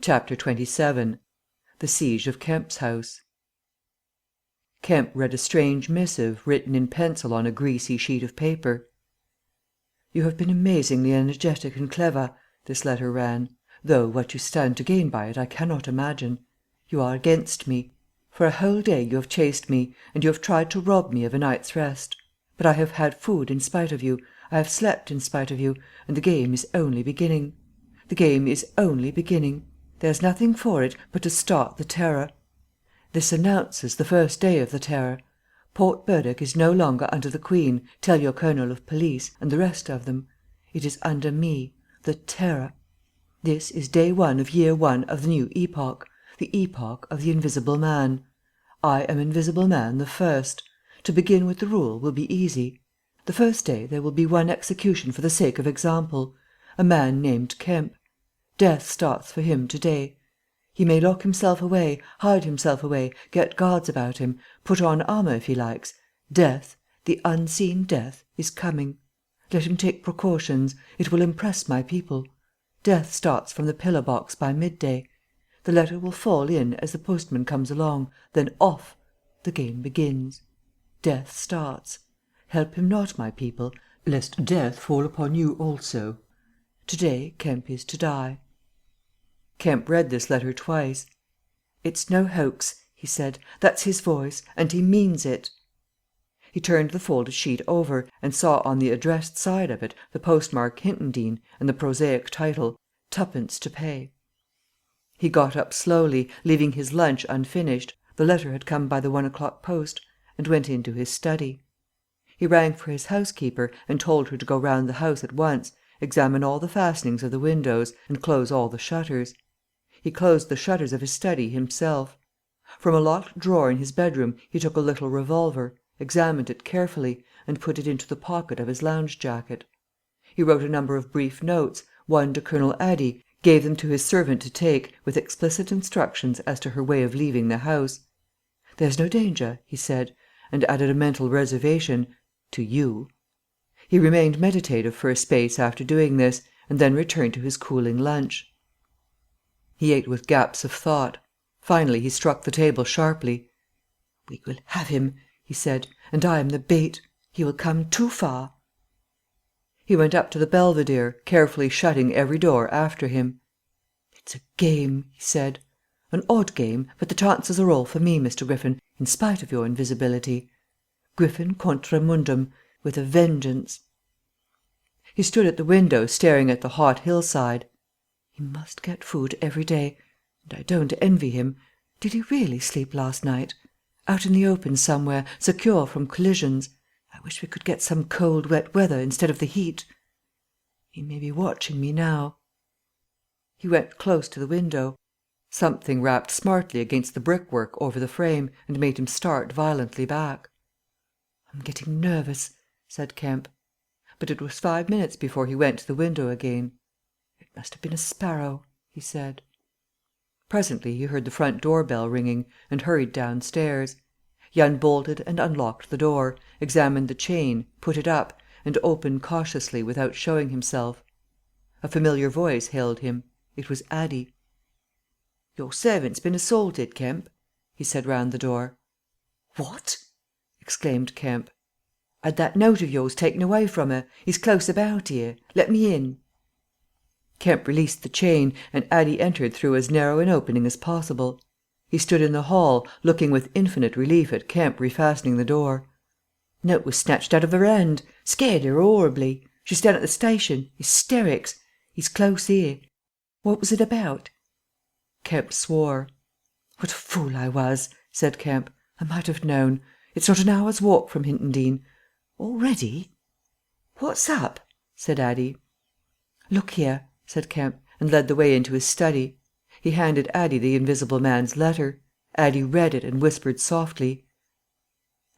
Chapter 27. The Siege of Kemp's House. Kemp read a strange missive written in pencil on a greasy sheet of paper. "You have been amazingly energetic and clever," this letter ran, "though what you stand to gain by it I cannot imagine. You are against me. For a whole day you have chased me, and you have tried to rob me of a night's rest. But I have had food in spite of you, I have slept in spite of you, and the game is only beginning. The game is only beginning. There's nothing for it but to start the terror. This announces the first day of the terror. Port Burdock is no longer under the Queen, tell your Colonel of Police, and the rest of them. It is under me, the terror. This is day 1 of year 1 of the new epoch, the epoch of the Invisible Man. I am Invisible Man the first. To begin with the rule will be easy. The first day there will be one execution for the sake of example, a man named Kemp. Death starts for him to-day. He may lock himself away, hide himself away, get guards about him, put on armour if he likes. Death, the unseen death, is coming. Let him take precautions. It will impress my people. Death starts from the pillar box by midday. The letter will fall in as the postman comes along, then off. The game begins. Death starts. Help him not, my people, lest death fall upon you also. To-day Kemp is to die." Kemp read this letter twice. "It's no hoax," he said. "That's his voice, and he means it." He turned the folded sheet over, and saw on the addressed side of it the postmark Hintondean and the prosaic title, "Tuppence to pay." He got up slowly, leaving his lunch unfinished, the letter had come by the 1 o'clock post, and went into his study. He rang for his housekeeper and told her to go round the house at once, examine all the fastenings of the windows, and close all the shutters. He closed the shutters of his study himself. From a locked drawer in his bedroom he took a little revolver, examined it carefully, and put it into the pocket of his lounge jacket. He wrote a number of brief notes, one to Colonel Addy, gave them to his servant to take, with explicit instructions as to her way of leaving the house. "There's no danger," he said, and added a mental reservation, "to you." He remained meditative for a space after doing this, and then returned to his cooling lunch. He ate with gaps of thought. Finally he struck the table sharply. "We will have him," he said, "and I am the bait. He will come too far." He went up to the belvedere, carefully shutting every door after him. "It's a game," he said. "An odd game, but the chances are all for me, Mr. Griffin, in spite of your invisibility. Griffin contra mundum, with a vengeance." He stood at the window staring at the hot hillside. He must get food every day, and I don't envy him. Did he really sleep last night? Out in the open somewhere, secure from collisions. I wish we could get some cold, wet weather instead of the heat. He may be watching me now. He went close to the window. Something rapped smartly against the brickwork over the frame, and made him start violently back. "I'm getting nervous," said Kemp. But it was 5 minutes before he went to the window again. "It must have been a sparrow," he said. Presently he heard the front door bell ringing, and hurried downstairs. He unbolted and unlocked the door, examined the chain, put it up, and opened cautiously without showing himself. A familiar voice hailed him. It was Addy. "Your servant's been assaulted, Kemp," he said round the door. "What?" exclaimed Kemp. "Had that note of yours taken away from her. He's close about here. Let me in." Kemp released the chain, and Addy entered through as narrow an opening as possible. He stood in the hall, looking with infinite relief at Kemp refastening the door. "Note was snatched out of her hand. Scared her horribly. She's down at the station. Hysterics. He's close here. What was it about?" Kemp swore. "What a fool I was," said Kemp. "I might have known. It's not an hour's walk from Hintondean. Already?" "What's up?" said Addy. "Look here," said Kemp, and led the way into his study. He handed Addy the Invisible Man's letter. Addy read it and whispered softly.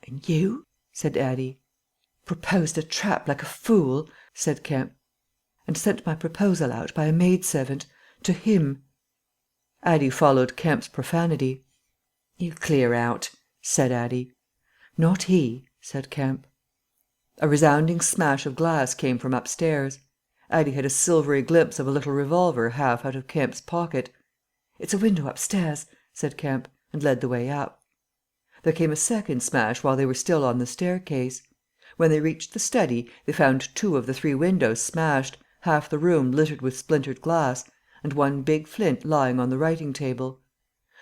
"And you?" said Addy. "Proposed a trap like a fool," said Kemp. "And sent my proposal out by a maidservant. To him." Addy followed Kemp's profanity. "You clear out," said Addy. "Not he," said Kemp. A resounding smash of glass came from upstairs. Addy had a silvery glimpse of a little revolver half out of Kemp's pocket. "It's a window upstairs," said Kemp, and led the way up. There came a second smash while they were still on the staircase. When they reached the study, they found 2 of the 3 windows smashed, half the room littered with splintered glass, and one big flint lying on the writing table.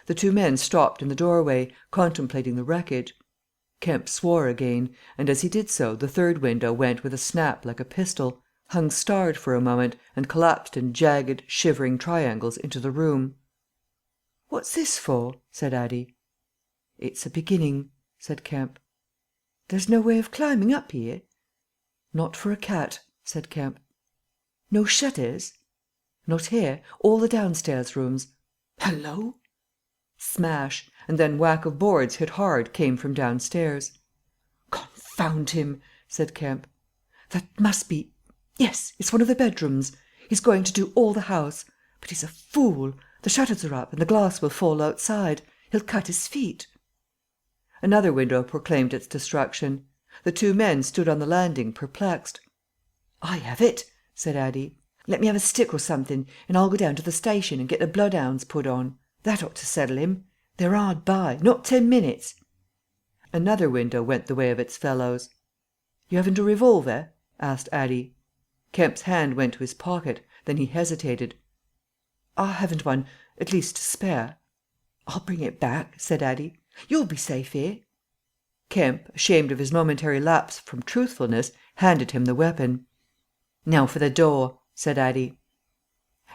The 2 men stopped in the doorway, contemplating the wreckage. Kemp swore again, and as he did so the 3rd window went with a snap like a pistol, hung starred for a moment, and collapsed in jagged, shivering triangles into the room. "What's this for?" said Addie. "It's a beginning," said Kemp. "There's no way of climbing up here?" "Not for a cat," said Kemp. "No shutters?" "Not here. All the downstairs rooms." "Hallo!" Smash, and then whack of boards hit hard came from downstairs. "Confound him!" said Kemp. "That must be... Yes, it's one of the bedrooms. He's going to do all the house. But he's a fool. The shutters are up and the glass will fall outside. He'll cut his feet." Another window proclaimed its destruction. The 2 men stood on the landing perplexed. "I have it," said Addie. "Let me have a stick or something, and I'll go down to the station and get the bloodhounds put on. That ought to settle him. They're hard by. Not 10 minutes." Another window went the way of its fellows. "You haven't a revolver?" asked Addie. Kemp's hand went to his pocket. Then he hesitated. "I haven't one, at least to spare." "I'll bring it back," said Addie. "You'll be safe here." Kemp, ashamed of his momentary lapse from truthfulness, handed him the weapon. "Now for the door," said Addie.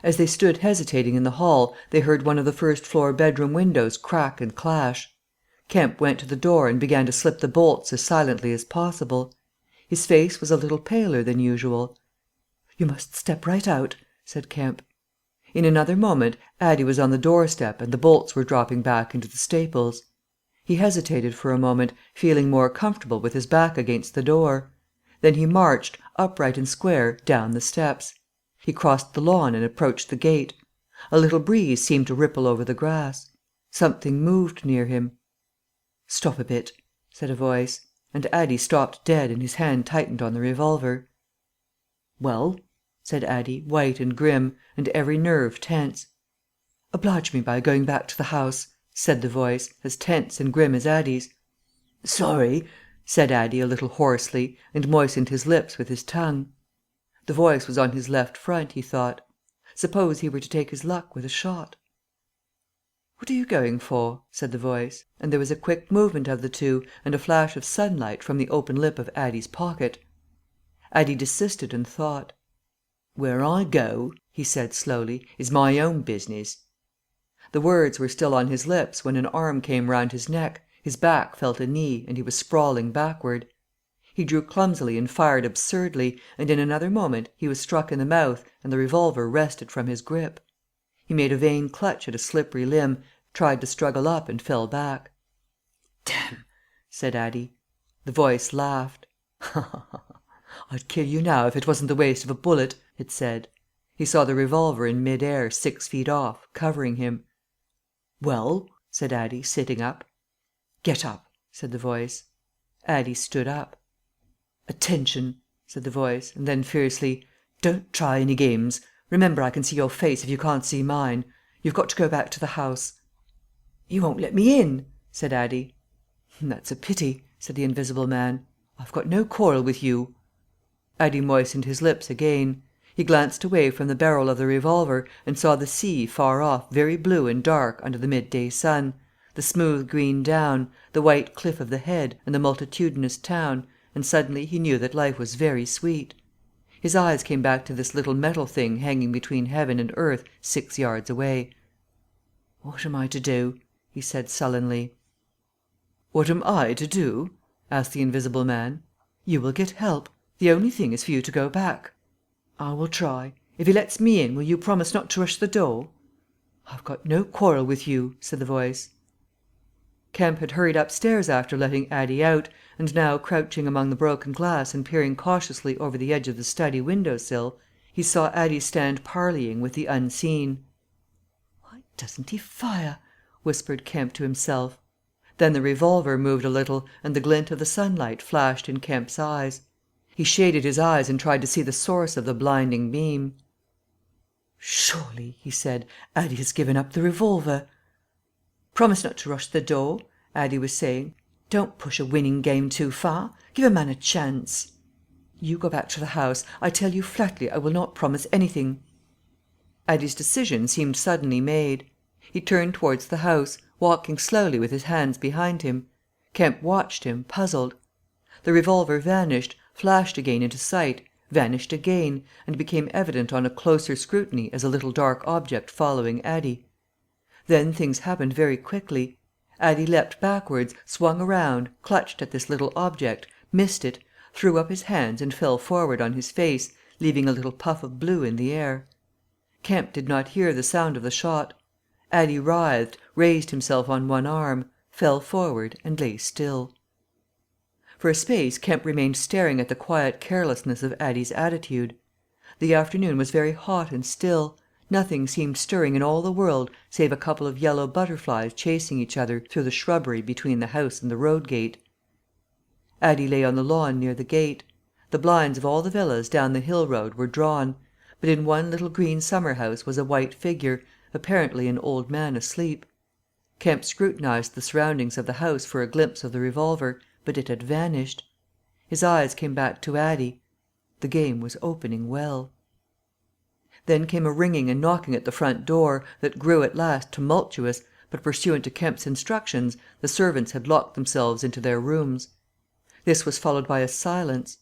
As they stood hesitating in the hall, they heard one of the 1st-floor bedroom windows crack and clash. Kemp went to the door and began to slip the bolts as silently as possible. His face was a little paler than usual. "You must step right out," said Kemp. In another moment Addie was on the doorstep and the bolts were dropping back into the staples. He hesitated for a moment, feeling more comfortable with his back against the door. Then he marched, upright and square, down the steps. He crossed the lawn and approached the gate. A little breeze seemed to ripple over the grass. Something moved near him. "Stop a bit," said a voice, and Addie stopped dead and his hand tightened on the revolver. "Well?" said Addie, white and grim, and every nerve tense. "Oblige me by going back to the house," said the voice, as tense and grim as Addie's. "Sorry," said Addie a little hoarsely, and moistened his lips with his tongue. The voice was on his left front, he thought. Suppose he were to take his luck with a shot? "What are you going for?" said the voice, and there was a quick movement of the 2, and a flash of sunlight from the open lip of Addie's pocket. Addie desisted and thought. "Where I go," he said slowly, "is my own business." The words were still on his lips when an arm came round his neck, his back felt a knee, and he was sprawling backward. He drew clumsily and fired absurdly, and in another moment he was struck in the mouth and the revolver wrested from his grip. He made a vain clutch at a slippery limb, tried to struggle up and fell back. "Damn!" said Addie. The voice laughed. "I'd kill you now if it wasn't the waste of a bullet," it said. He saw the revolver in mid-air 6 feet off, covering him. "Well?" said Addie, sitting up. "Get up," said the voice. Addie stood up. "Attention," said the voice, and then fiercely, "don't try any games. Remember I can see your face if you can't see mine. You've got to go back to the house." "You won't let me in," said Addie. "That's a pity," said the invisible man. "I've got no quarrel with you." Addie moistened his lips again. He glanced away from the barrel of the revolver and saw the sea far off very blue and dark under the midday sun, the smooth green down, the white cliff of the Head, and the multitudinous town, and suddenly he knew that life was very sweet. His eyes came back to this little metal thing hanging between heaven and earth 6 yards away. "What am I to do?" he said sullenly. "What am I to do?" asked the invisible man. "You will get help. The only thing is for you to go back." "I will try. If he lets me in, will you promise not to rush the door?" "I've got no quarrel with you," said the voice. Kemp had hurried upstairs after letting Addie out, and now crouching among the broken glass and peering cautiously over the edge of the study window sill, he saw Addie stand parleying with the unseen. "Why doesn't he fire?" whispered Kemp to himself. Then the revolver moved a little, and the glint of the sunlight flashed in Kemp's eyes. He shaded his eyes and tried to see the source of the blinding beam. "Surely," he said, "Addie has given up the revolver." "Promise not to rush the door," Addie was saying. "Don't push a winning game too far. Give a man a chance." "You go back to the house. I tell you flatly I will not promise anything." Addie's decision seemed suddenly made. He turned towards the house, walking slowly with his hands behind him. Kemp watched him, puzzled. The revolver vanished, flashed again into sight, vanished again, and became evident on a closer scrutiny as a little dark object following Addie. Then things happened very quickly. Addie leapt backwards, swung around, clutched at this little object, missed it, threw up his hands and fell forward on his face, leaving a little puff of blue in the air. Kemp did not hear the sound of the shot. Addie writhed, raised himself on one arm, fell forward and lay still. For a space Kemp remained staring at the quiet carelessness of Addie's attitude. The afternoon was very hot and still. Nothing seemed stirring in all the world save a couple of yellow butterflies chasing each other through the shrubbery between the house and the road gate. Addie lay on the lawn near the gate. The blinds of all the villas down the hill road were drawn, but in one little green summer house was a white figure, apparently an old man asleep. Kemp scrutinised the surroundings of the house for a glimpse of the revolver, but it had vanished. His eyes came back to Addie. The game was opening well. Then came a ringing and knocking at the front door, that grew at last tumultuous, but pursuant to Kemp's instructions, the servants had locked themselves into their rooms. This was followed by a silence.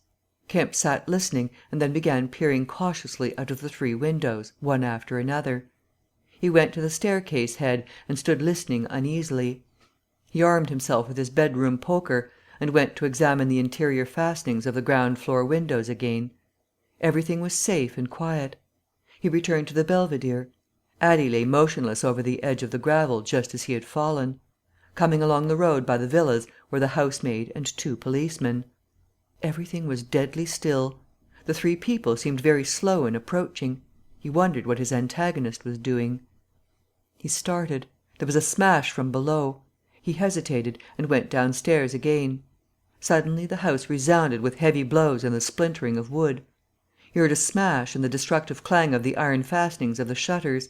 Kemp sat listening, and then began peering cautiously out of the 3 windows, one after another. He went to the staircase head, and stood listening uneasily. He armed himself with his bedroom poker, and went to examine the interior fastenings of the ground floor windows again. Everything was safe and quiet. He returned to the belvedere. Addie lay motionless over the edge of the gravel just as he had fallen. Coming along the road by the villas were the housemaid and 2 policemen. Everything was deadly still. The 3 people seemed very slow in approaching. He wondered what his antagonist was doing. He started. There was a smash from below. He hesitated, and went downstairs again. Suddenly the house resounded with heavy blows and the splintering of wood. He heard a smash and the destructive clang of the iron fastenings of the shutters.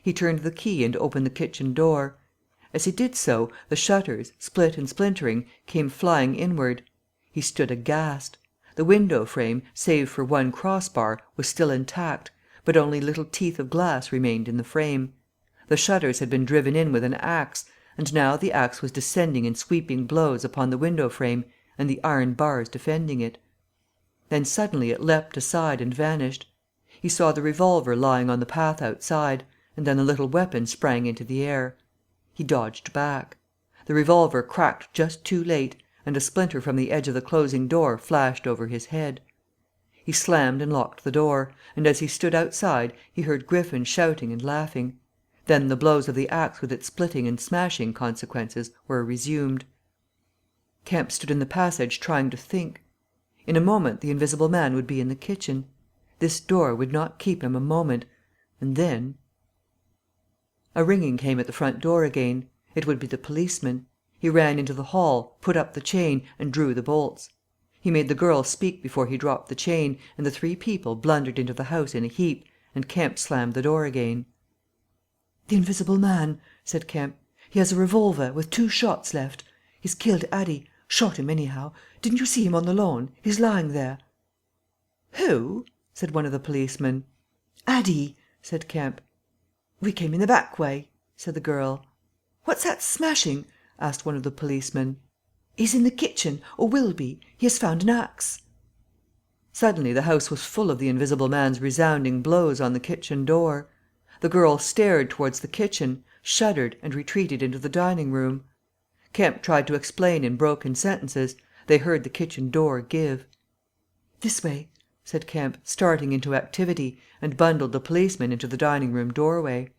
He turned the key and opened the kitchen door. As he did so, the shutters, split and splintering, came flying inward. He stood aghast. The window frame, save for one crossbar, was still intact, but only little teeth of glass remained in the frame. The shutters had been driven in with an axe, and now the axe was descending in sweeping blows upon the window frame and the iron bars defending it. Then suddenly it leapt aside and vanished. He saw the revolver lying on the path outside, and then the little weapon sprang into the air. He dodged back. The revolver cracked just too late, and a splinter from the edge of the closing door flashed over his head. He slammed and locked the door, and as he stood outside he heard Griffin shouting and laughing. Then the blows of the axe with its splitting and smashing consequences were resumed. Kemp stood in the passage trying to think. In a moment the invisible man would be in the kitchen. This door would not keep him a moment. And then... A ringing came at the front door again. It would be the policeman. He ran into the hall, put up the chain, and drew the bolts. He made the girl speak before he dropped the chain, and the 3 people blundered into the house in a heap, and Kemp slammed the door again. "The invisible man," said Kemp. "He has a revolver, with 2 shots left. He's killed Addie. Shot him, anyhow. Didn't you see him on the lawn? He's lying there." "Who?" said one of the policemen. "Addie," said Kemp. "We came in the back way," said the girl. "What's that smashing?" asked one of the policemen. "He's in the kitchen, or will be. He has found an axe." Suddenly the house was full of the invisible man's resounding blows on the kitchen door. The girl stared towards the kitchen, shuddered, and retreated into the dining room. Kemp tried to explain in broken sentences. They heard the kitchen door give. "This way," said Kemp, starting into activity, and bundled the policeman into the dining room doorway.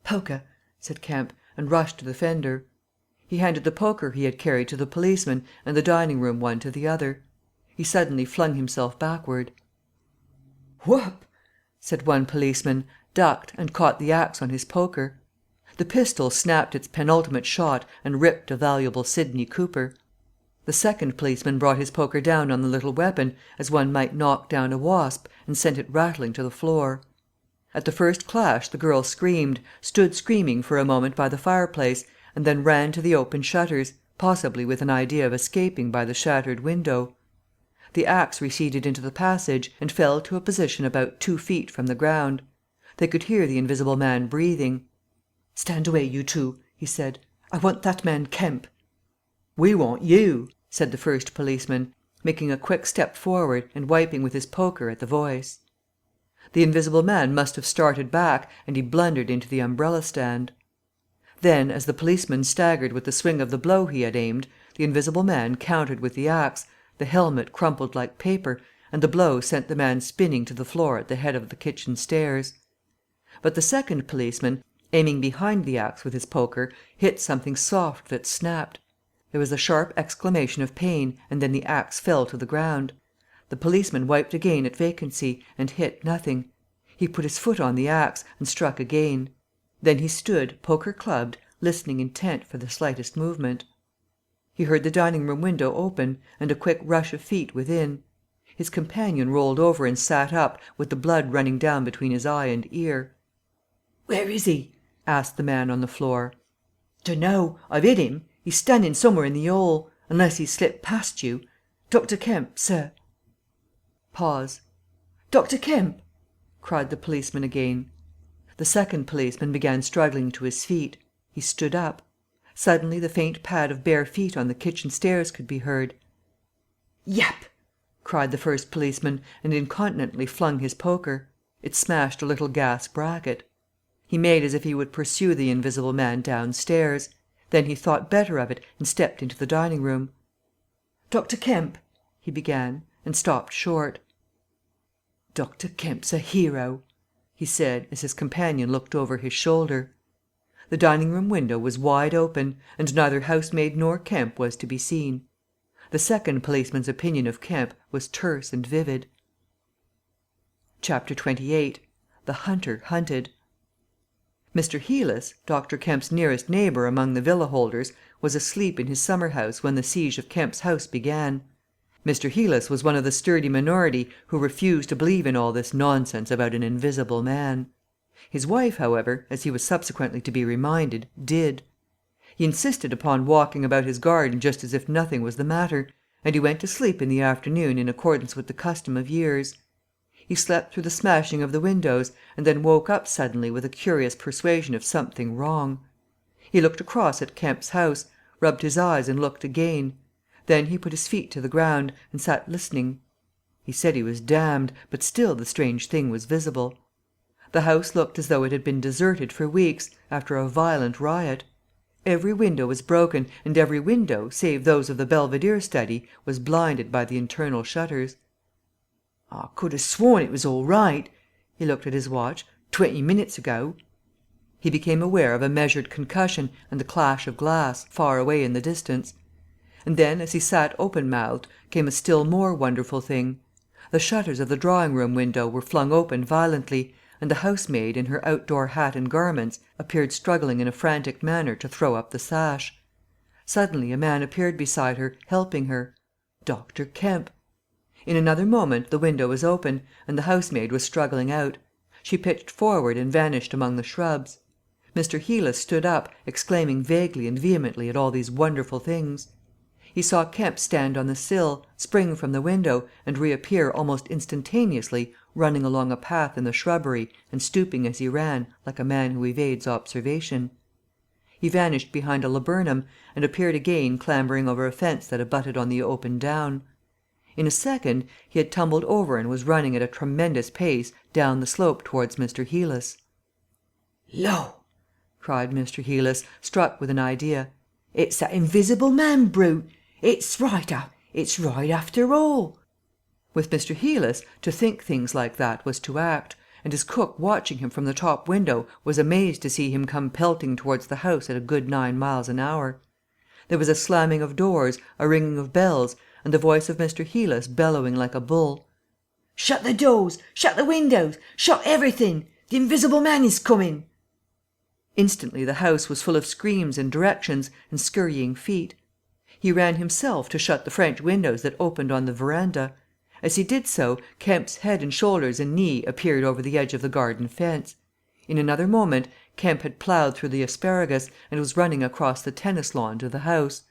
"Poker," said Kemp, and rushed to the fender. He handed the poker he had carried to the policeman and the dining room one to the other. He suddenly flung himself backward. "Whoop!" said one policeman, ducked, and caught the axe on his poker. The pistol snapped its penultimate shot and ripped a valuable Sidney Cooper. The second policeman brought his poker down on the little weapon as one might knock down a wasp, and sent it rattling to the floor. At the first clash the girl screamed, stood screaming for a moment by the fireplace, and then ran to the open shutters, possibly with an idea of escaping by the shattered window. The axe receded into the passage, and fell to a position about 2 feet from the ground. They could hear the invisible man breathing. "Stand away, you two," he said. "I want that man Kemp." "We want you," said the first policeman, making a quick step forward and wiping with his poker at the voice. The invisible man must have started back, and he blundered into the umbrella stand. Then, as the policeman staggered with the swing of the blow he had aimed, the invisible man countered with the axe, the helmet crumpled like paper, and the blow sent the man spinning to the floor at the head of the kitchen stairs. But the second policeman, aiming behind the axe with his poker, hit something soft that snapped. There was a sharp exclamation of pain, and then the axe fell to the ground. The policeman wiped again at vacancy, and hit nothing. He put his foot on the axe, and struck again. Then he stood, poker clubbed, listening intent for the slightest movement. He heard the dining-room window open, and a quick rush of feet within. His companion rolled over and sat up, with the blood running down between his eye and ear. "Where is he?" asked the man on the floor. "Dunno. I've hit him. He's standing somewhere in the hall, unless he's slipped past you. Dr. Kemp, sir." Pause. "Dr. Kemp!" cried the policeman again. The second policeman began struggling to his feet. He stood up. Suddenly the faint pad of bare feet on the kitchen stairs could be heard. "Yap!" cried the first policeman, and incontinently flung his poker. It smashed a little gas bracket. He made as if he would pursue the invisible man downstairs. Then he thought better of it, and stepped into the dining-room. "Dr. Kemp," he began, and stopped short. "Dr. Kemp's a hero," he said, as his companion looked over his shoulder. The dining-room window was wide open, and neither housemaid nor Kemp was to be seen. The second policeman's opinion of Kemp was terse and vivid. Chapter 28. The Hunter Hunted. Mr. Heelas, Dr. Kemp's nearest neighbour among the villa holders, was asleep in his summer house when the siege of Kemp's house began. Mr. Heelas was one of the sturdy minority who refused to believe in all this nonsense about an invisible man. His wife, however, as he was subsequently to be reminded, did. He insisted upon walking about his garden just as if nothing was the matter, and he went to sleep in the afternoon in accordance with the custom of years. He slept through the smashing of the windows, and then woke up suddenly with a curious persuasion of something wrong. He looked across at Kemp's house, rubbed his eyes and looked again. Then he put his feet to the ground, and sat listening. He said he was damned, but still the strange thing was visible. The house looked as though it had been deserted for weeks, after a violent riot. Every window was broken, and every window, save those of the Belvedere study, was blinded by the internal shutters. "I could have sworn it was all right." He looked at his watch. 20 minutes ago." He became aware of a measured concussion and the clash of glass, far away in the distance. And then, as he sat open-mouthed, came a still more wonderful thing. The shutters of the drawing-room window were flung open violently, and the housemaid, in her outdoor hat and garments, appeared struggling in a frantic manner to throw up the sash. Suddenly a man appeared beside her, helping her. Dr. Kemp. In another moment the window was open, and the housemaid was struggling out. She pitched forward and vanished among the shrubs. Mr. Heelas stood up, exclaiming vaguely and vehemently at all these wonderful things. He saw Kemp stand on the sill, spring from the window, and reappear almost instantaneously, running along a path in the shrubbery, and stooping as he ran, like a man who evades observation. He vanished behind a laburnum, and appeared again clambering over a fence that abutted on the open down. In a second he had tumbled over and was running at a tremendous pace down the slope towards Mr. Heelas. "Lo!" cried Mr. Heelas, struck with an idea. "It's that invisible man brute! It's right after all!" With Mr. Heelas, to think things like that was to act, and his cook watching him from the top window was amazed to see him come pelting towards the house at a good 9 miles an hour. There was a slamming of doors, a ringing of bells, and the voice of Mr. Heelas bellowing like a bull. "Shut the doors! Shut the windows! Shut everything! The invisible man is coming!" Instantly the house was full of screams and directions, and scurrying feet. He ran himself to shut the French windows that opened on the veranda, As he did so, Kemp's head and shoulders and knee appeared over the edge of the garden fence. In another moment Kemp had ploughed through the asparagus and was running across the tennis lawn to the house.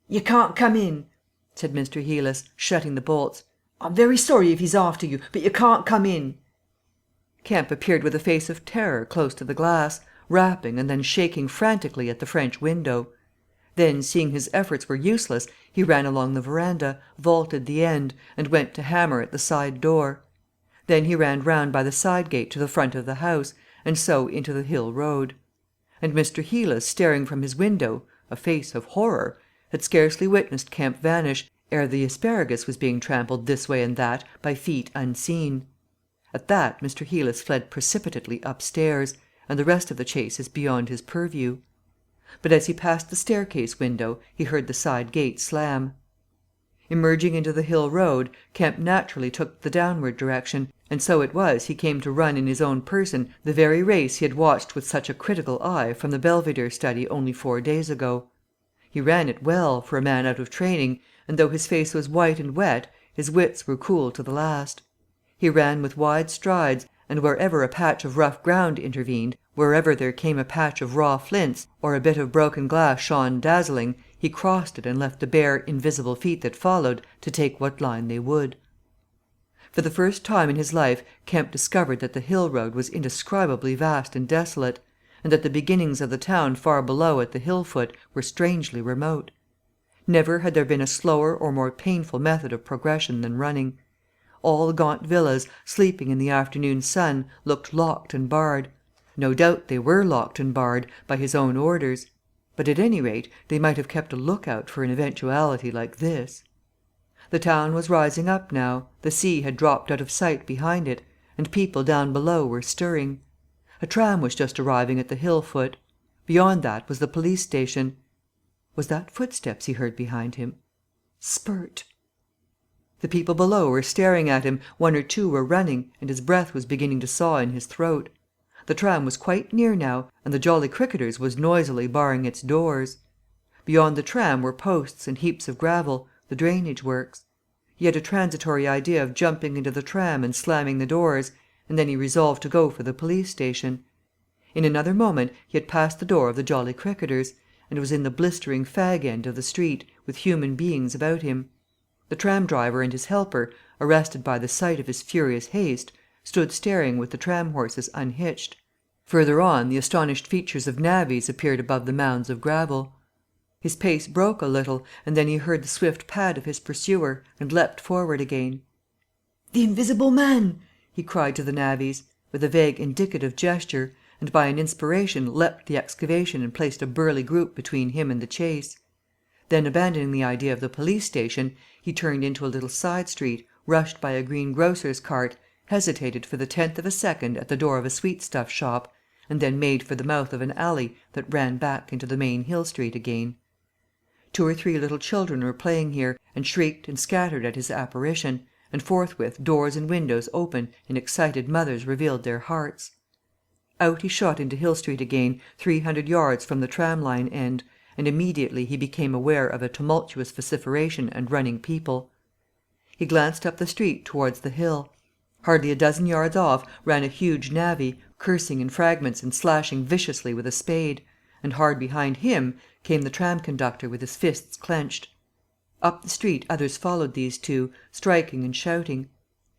"You can't come in," said Mr. Heelas, shutting the bolts. "I'm very sorry if he's after you, but you can't come in." Kemp appeared with a face of terror close to the glass, rapping and then shaking frantically at the French window. Then, seeing his efforts were useless, he ran along the veranda, vaulted the end, and went to hammer at the side door. Then he ran round by the side gate to the front of the house, and so into the hill road. And Mr. Heelas, staring from his window, a face of horror, had scarcely witnessed Kemp vanish, ere the asparagus was being trampled this way and that by feet unseen. At that Mr. Heelas fled precipitately upstairs, and the rest of the chase is beyond his purview. But as he passed the staircase window he heard the side gate slam. Emerging into the hill road, Kemp naturally took the downward direction, and so it was he came to run in his own person the very race he had watched with such a critical eye from the Belvedere study only 4 days ago. He ran it well, for a man out of training, and though his face was white and wet, his wits were cool to the last. He ran with wide strides, and wherever a patch of rough ground intervened, wherever there came a patch of raw flints, or a bit of broken glass shone dazzling, he crossed it and left the bare, invisible feet that followed to take what line they would. For the first time in his life Kemp discovered that the hill road was indescribably vast and desolate, and that the beginnings of the town far below at the hill foot were strangely remote. Never had there been a slower or more painful method of progression than running. All the gaunt villas, sleeping in the afternoon sun, looked locked and barred. No doubt they were locked and barred by his own orders, but at any rate they might have kept a look-out for an eventuality like this. The town was rising up now, the sea had dropped out of sight behind it, and people down below were stirring. A tram was just arriving at the hill foot. Beyond that was the police station. Was that footsteps he heard behind him? Spurt! The people below were staring at him, 1 or 2 were running, and his breath was beginning to saw in his throat. The tram was quite near now, and the Jolly Cricketers was noisily barring its doors. Beyond the tram were posts and heaps of gravel, the drainage works. He had a transitory idea of jumping into the tram and slamming the doors, and then he resolved to go for the police station. In another moment he had passed the door of the Jolly Cricketers, and was in the blistering fag end of the street, with human beings about him. The tram driver and his helper, arrested by the sight of his furious haste, stood staring with the tram horses unhitched. Further on the astonished features of navvies appeared above the mounds of gravel. His pace broke a little, and then he heard the swift pad of his pursuer, and leapt forward again. "The Invisible Man!" he cried to the navvies, with a vague indicative gesture, and by an inspiration leapt the excavation and placed a burly group between him and the chase. Then, abandoning the idea of the police station, he turned into a little side street, rushed by a greengrocer's cart, hesitated for the 10th of a second at the door of a sweetstuff shop, and then made for the mouth of an alley that ran back into the main hill street again. 2 or 3 little children were playing here, and shrieked and scattered at his apparition, and forthwith doors and windows opened and excited mothers revealed their hearts. Out he shot into Hill Street again, 300 yards from the tram-line end, and immediately he became aware of a tumultuous vociferation and running people. He glanced up the street towards the hill. Hardly a dozen yards off ran a huge navvy, cursing in fragments and slashing viciously with a spade, and hard behind him came the tram conductor with his fists clenched. Up the street others followed these two, striking and shouting.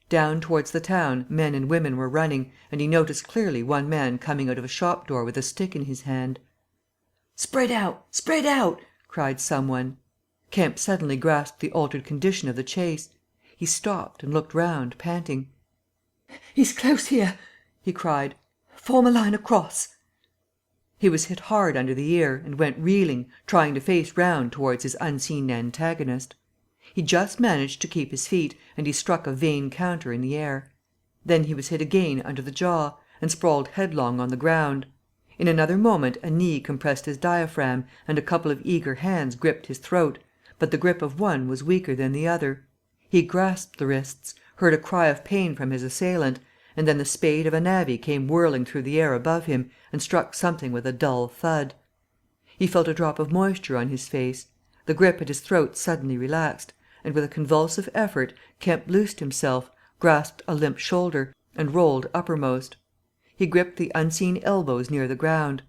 Down towards the town men and women were running, and he noticed clearly one man coming out of a shop door with a stick in his hand. "Spread out! Spread out!" cried some one. Kemp suddenly grasped the altered condition of the chase. He stopped and looked round, panting. "He's close here!" he cried. "Form a line across!" He was hit hard under the ear, and went reeling, trying to face round towards his unseen antagonist. He just managed to keep his feet, and he struck a vain counter in the air. Then he was hit again under the jaw, and sprawled headlong on the ground. In another moment a knee compressed his diaphragm, and a couple of eager hands gripped his throat, but the grip of one was weaker than the other. He grasped the wrists, heard a cry of pain from his assailant, and then the spade of a navvy came whirling through the air above him, and struck something with a dull thud. He felt a drop of moisture on his face. The grip at his throat suddenly relaxed, and with a convulsive effort Kemp loosed himself, grasped a limp shoulder, and rolled uppermost. He gripped the unseen elbows near the ground.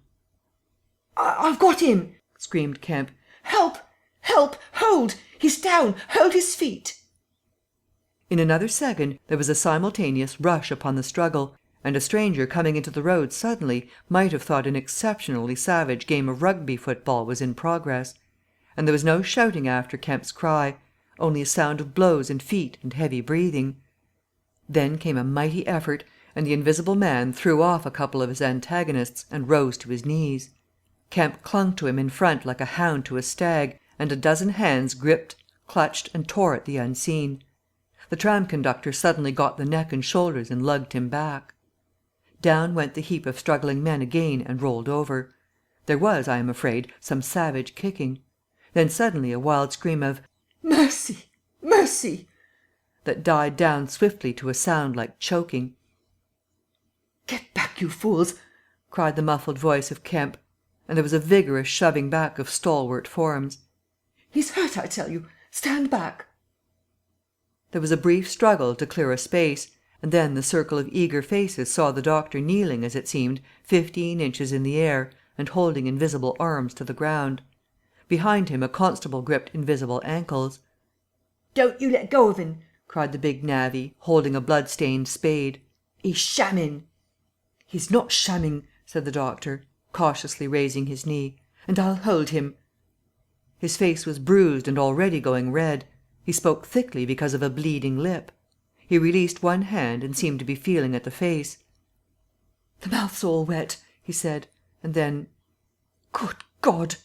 "I've got him!" screamed Kemp. "Help! Help! Hold! He's down! Hold his feet!" In another second there was a simultaneous rush upon the struggle, and a stranger coming into the road suddenly might have thought an exceptionally savage game of Rugby football was in progress. And there was no shouting after Kemp's cry, only a sound of blows and feet and heavy breathing. Then came a mighty effort, and the invisible man threw off a couple of his antagonists and rose to his knees. Kemp clung to him in front like a hound to a stag, and a dozen hands gripped, clutched, and tore at the unseen. The tram conductor suddenly got the neck and shoulders and lugged him back. Down went the heap of struggling men again and rolled over. There was, I am afraid, some savage kicking. Then suddenly a wild scream of "Mercy! Mercy!" that died down swiftly to a sound like choking. "Get back, you fools!" cried the muffled voice of Kemp, and there was a vigorous shoving back of stalwart forms. "He's hurt, I tell you! Stand back!" There was a brief struggle to clear a space, and then the circle of eager faces saw the doctor kneeling, as it seemed, 15 inches in the air, and holding invisible arms to the ground. Behind him a constable gripped invisible ankles. "Don't you let go of him!" cried the big navvy, holding a blood-stained spade. "He's shamming!" "He's not shamming," said the doctor, cautiously raising his knee, "and I'll hold him." His face was bruised and already going red. He spoke thickly because of a bleeding lip. He released one hand and seemed to be feeling at the face. "The mouth's all wet," he said, and then, "Good God!"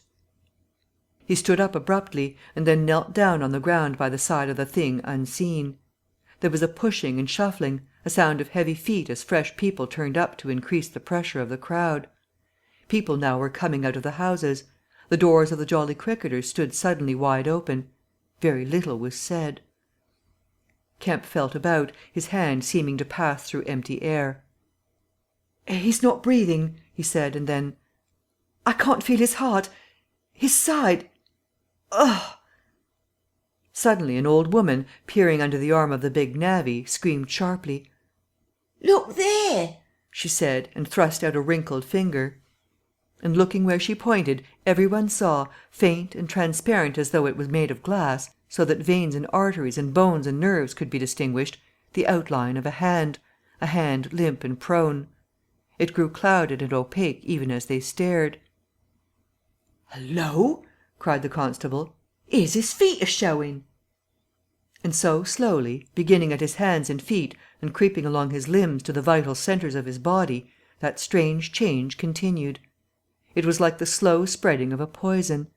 He stood up abruptly, and then knelt down on the ground by the side of the thing unseen. There was a pushing and shuffling, a sound of heavy feet as fresh people turned up to increase the pressure of the crowd. People now were coming out of the houses. The doors of the Jolly Cricketers stood suddenly wide open. Very little was said. Kemp felt about, his hand seeming to pass through empty air. "He's not breathing," he said, and then, "I can't feel his heart. His side. Ugh!" Suddenly an old woman, peering under the arm of the big navvy, screamed sharply. "Look there!" she said, and thrust out a wrinkled finger. And looking where she pointed, every one saw, faint and transparent as though it was made of glass, so that veins and arteries and bones and nerves could be distinguished, the outline of a hand limp and prone. It grew clouded and opaque even as they stared. "Hullo!" cried the constable. "Here's his feet a showing." And so slowly, beginning at his hands and feet and creeping along his limbs to the vital centres of his body, that strange change continued. It was like the slow spreading of a poison.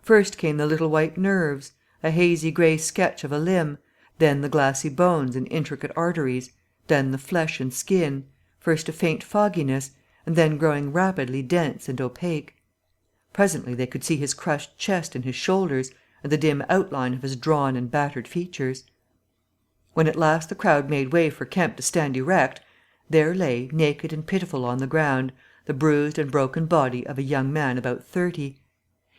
First came the little white nerves, a hazy grey sketch of a limb, then the glassy bones and intricate arteries, then the flesh and skin, first a faint fogginess, and then growing rapidly dense and opaque. Presently they could see his crushed chest and his shoulders, and the dim outline of his drawn and battered features. When at last the crowd made way for Kemp to stand erect, there lay, naked and pitiful on the ground, the bruised and broken body of a young man about 30.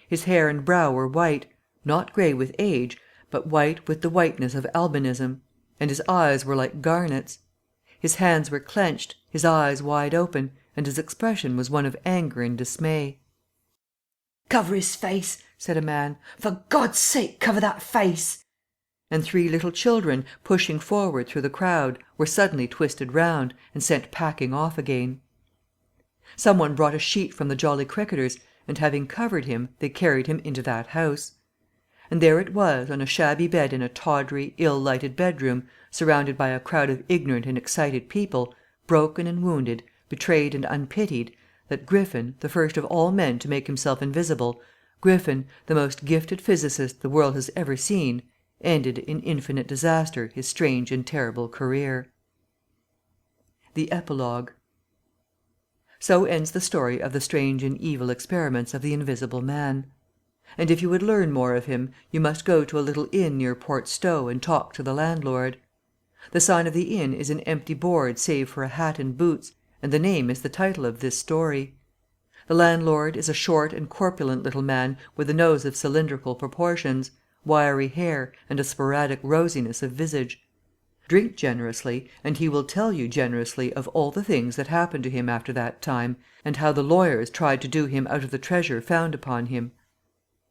His hair and brow were white, not grey with age, but white with the whiteness of albinism, and his eyes were like garnets. His hands were clenched, his eyes wide open, and his expression was one of anger and dismay. "Cover his face," said a man. "For God's sake, cover that face!" And 3 little children, pushing forward through the crowd, were suddenly twisted round and sent packing off again. Some one brought a sheet from the Jolly Cricketers, and having covered him, they carried him into that house. And there it was, on a shabby bed in a tawdry, ill-lighted bedroom, surrounded by a crowd of ignorant and excited people, broken and wounded, betrayed and unpitied, that Griffin, the first of all men to make himself invisible, Griffin, the most gifted physicist the world has ever seen, ended in infinite disaster his strange and terrible career. The Epilogue. So ends the story of the strange and evil experiments of the Invisible Man. And if you would learn more of him, you must go to a little inn near Port Stowe and talk to the landlord. The sign of the inn is an empty board save for a hat and boots, and the name is the title of this story. The landlord is a short and corpulent little man with a nose of cylindrical proportions, wiry hair, and a sporadic rosiness of visage. Drink generously, and he will tell you generously of all the things that happened to him after that time, and how the lawyers tried to do him out of the treasure found upon him.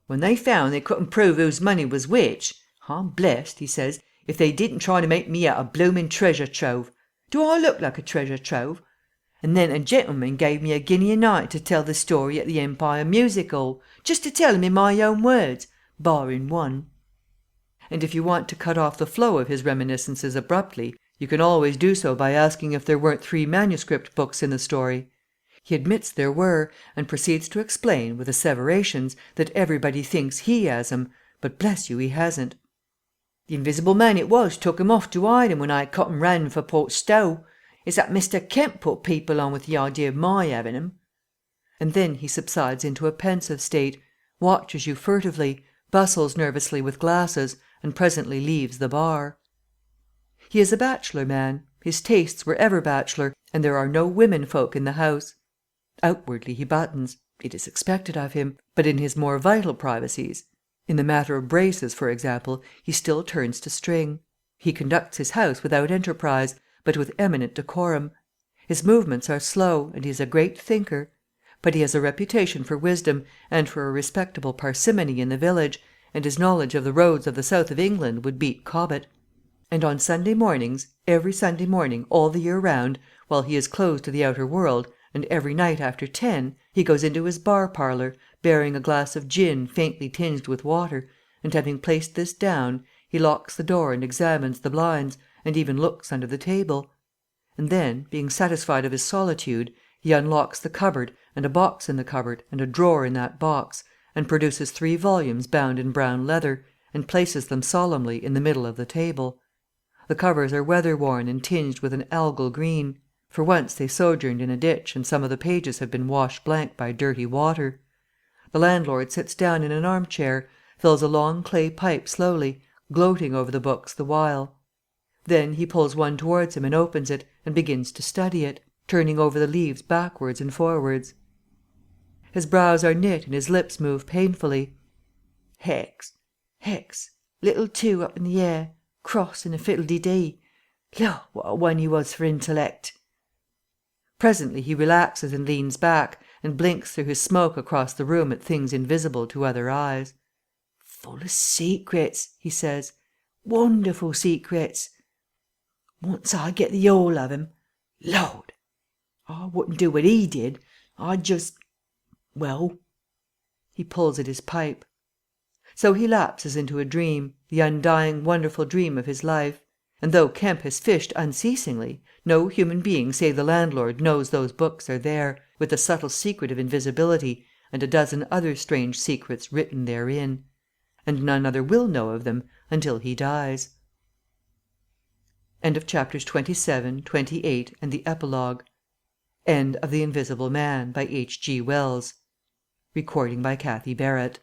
"When they found they couldn't prove whose money was which, I'm blessed," he says, "if they didn't try to make me out a bloomin' treasure trove. Do I look like a treasure trove? And then a gentleman gave me £1 a night to tell the story at the Empire Music Hall, just to tell him in my own words, barring one." And if you want to cut off the flow of his reminiscences abruptly, you can always do so by asking if there weren't 3 manuscript books in the story. He admits there were, and proceeds to explain, with asseverations, that everybody thinks he has 'em, but bless you he hasn't. "The invisible man it was took 'em off to hide 'em when I cut 'em round for Port Stowe. It's that Mr. Kemp put people on with the idea of my having 'em." And then he subsides into a pensive state, watches you furtively, bustles nervously with glasses, and presently leaves the bar. He is a bachelor man. His tastes were ever bachelor, and there are no women folk in the house. Outwardly he buttons. It is expected of him. But in his more vital privacies, in the matter of braces, for example, he still turns to string. He conducts his house without enterprise, but with eminent decorum. His movements are slow, and he is a great thinker. But he has a reputation for wisdom, and for a respectable parsimony in the village, and his knowledge of the roads of the south of England would beat Cobbett. And on Sunday mornings, every Sunday morning, all the year round, while he is closed to the outer world, and every night after 10, he goes into his bar parlour, bearing a glass of gin faintly tinged with water, and having placed this down, he locks the door and examines the blinds, and even looks under the table. And then, being satisfied of his solitude, he unlocks the cupboard, and a box in the cupboard, and a drawer in that box, and produces 3 volumes bound in brown leather, and places them solemnly in the middle of the table. The covers are weather-worn and tinged with an algal green, for once they sojourned in a ditch and some of the pages have been washed blank by dirty water. The landlord sits down in an armchair, fills a long clay pipe slowly, gloating over the books the while. Then he pulls one towards him and opens it, and begins to study it, turning over the leaves backwards and forwards. His brows are knit and his lips move painfully. "Hex, hex, little 2 up in the air, cross and a fiddle-de-dee. Lord, what a one he was for intellect." Presently he relaxes and leans back, and blinks through his smoke across the room at things invisible to other eyes. "Full of secrets," he says. "Wonderful secrets. Once I get the whole of 'em, Lord, I wouldn't do what he did. I'd just, well." He pulls at his pipe. So he lapses into a dream, the undying wonderful dream of his life. And though Kemp has fished unceasingly, no human being save the landlord knows those books are there, with the subtle secret of invisibility and a dozen other strange secrets written therein. And none other will know of them until he dies. End of chapters 27, 28, and the Epilogue. End of The Invisible Man, by H. G. Wells. Recording by Cathy Barratt.